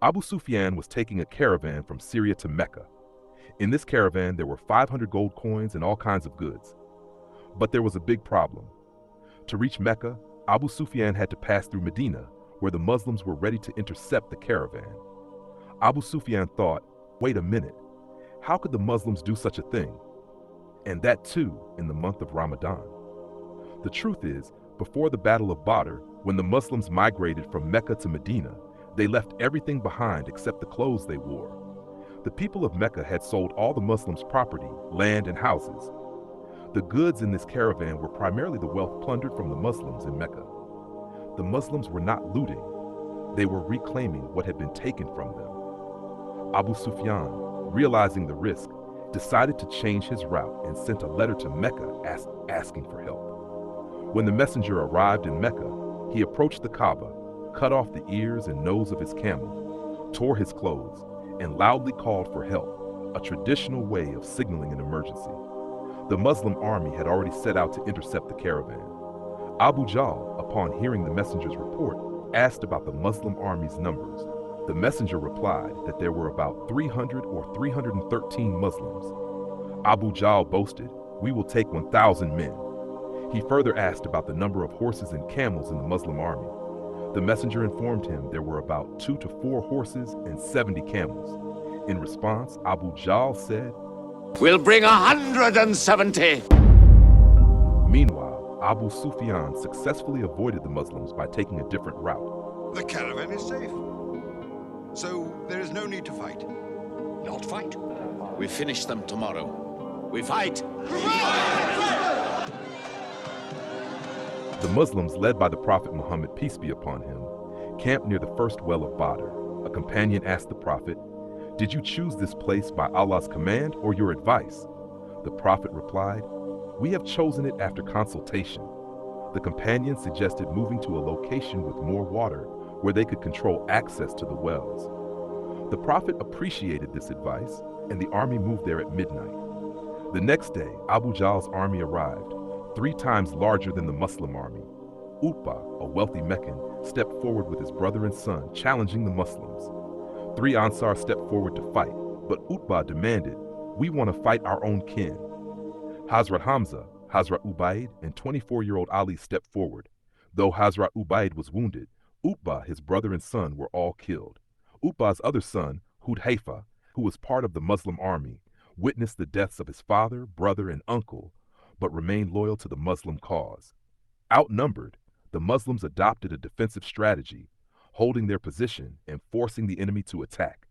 Abu Sufyan was taking a caravan from Syria to Mecca. In this caravan, there were 500 gold coins and all kinds of goods. But there was a big problem. To reach Mecca, Abu Sufyan had to pass through Medina, where the Muslims were ready to intercept the caravan. Abu Sufyan thought, wait a minute, how could the Muslims do such a thing? And that too in the month of Ramadan. The truth is, before the Battle of Badr, when the Muslims migrated from Mecca to Medina, they left everything behind except the clothes they wore. The people of Mecca had sold all the Muslims' property, land, and houses. The goods in this caravan were primarily the wealth plundered from the Muslims in Mecca. The Muslims were not looting, they were reclaiming what had been taken from them. Abu Sufyan, realizing the risk, decided to change his route and sent a letter to Mecca asking for help. When the messenger arrived in Mecca, he approached the Kaaba, cut off the ears and nose of his camel, tore his clothes, and loudly called for help, a traditional way of signaling an emergency. The Muslim army had already set out to intercept the caravan. Abu Jahl, upon hearing the messenger's report, asked about the Muslim army's numbers. The messenger replied that there were about 300 or 313 Muslims. Abu Jahl boasted, "We will take 1,000 men." He further asked about the number of horses and camels in the Muslim army. The messenger informed him there were about 2 to 4 horses and 70 camels. In response, Abu Jahl said, "We'll bring 170. Meanwhile, Abu Sufyan successfully avoided the Muslims by taking a different route. The caravan is safe, so there is no need to fight. Not fight. We finish them tomorrow. We fight." The Muslims, led by the Prophet Muhammad, peace be upon him, camped near the first well of Badr. A companion asked the Prophet, "Did you choose this place by Allah's command or your advice?" The Prophet replied, "We have chosen it after consultation." The companion suggested moving to a location with more water where they could control access to the wells. The Prophet appreciated this advice, and the army moved there at midnight. The next day, Abu Jahl's army arrived, 3 times larger than the Muslim army. Utbah, a wealthy Meccan, stepped forward with his brother and son, challenging the Muslims. 3 Ansar stepped forward to fight, but Utbah demanded, "We want to fight our own kin." Hazrat Hamza, Hazrat Ubaid, and 24-year-old Ali stepped forward. Though Hazrat Ubaid was wounded, Utbah, his brother and son, were all killed. Utbah's other son, Hudhayfa, who was part of the Muslim army, witnessed the deaths of his father, brother, and uncle, but remained loyal to the Muslim cause. Outnumbered, the Muslims adopted a defensive strategy, holding their position and forcing the enemy to attack.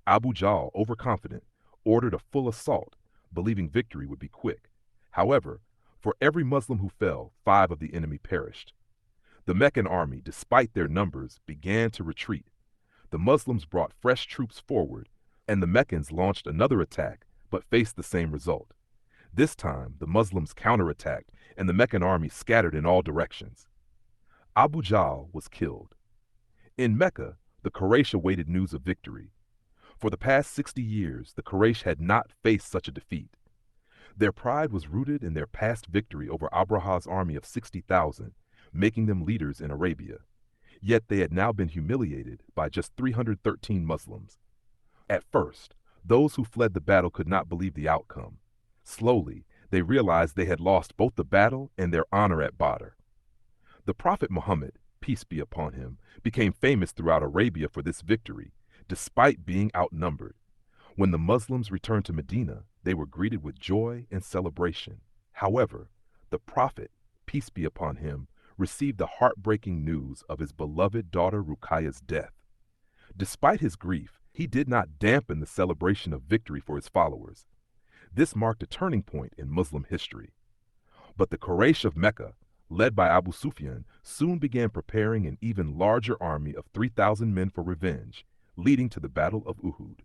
Abu Jahl, overconfident, ordered a full assault, believing victory would be quick. However, for every Muslim who fell, 5 of the enemy perished. The Meccan army, despite their numbers, began to retreat. The Muslims brought fresh troops forward, and the Meccans launched another attack, but faced the same result. This time, the Muslims counterattacked, and the Meccan army scattered in all directions. Abu Jahl was killed. In Mecca, the Quraysh awaited news of victory. For the past 60 years, the Quraysh had not faced such a defeat. Their pride was rooted in their past victory over Abraha's army of 60,000, making them leaders in Arabia. Yet they had now been humiliated by just 313 Muslims. At first, those who fled the battle could not believe the outcome. Slowly, they realized they had lost both the battle and their honor at Badr. The Prophet Muhammad, peace be upon him, became famous throughout Arabia for this victory, despite being outnumbered. When the Muslims returned to Medina, they were greeted with joy and celebration. However, the Prophet, peace be upon him, received the heartbreaking news of his beloved daughter Ruqayyah's death. Despite his grief, he did not dampen the celebration of victory for his followers. This marked a turning point in Muslim history. But the Quraysh of Mecca, led by Abu Sufyan, soon began preparing an even larger army of 3,000 men for revenge, leading to the Battle of Uhud.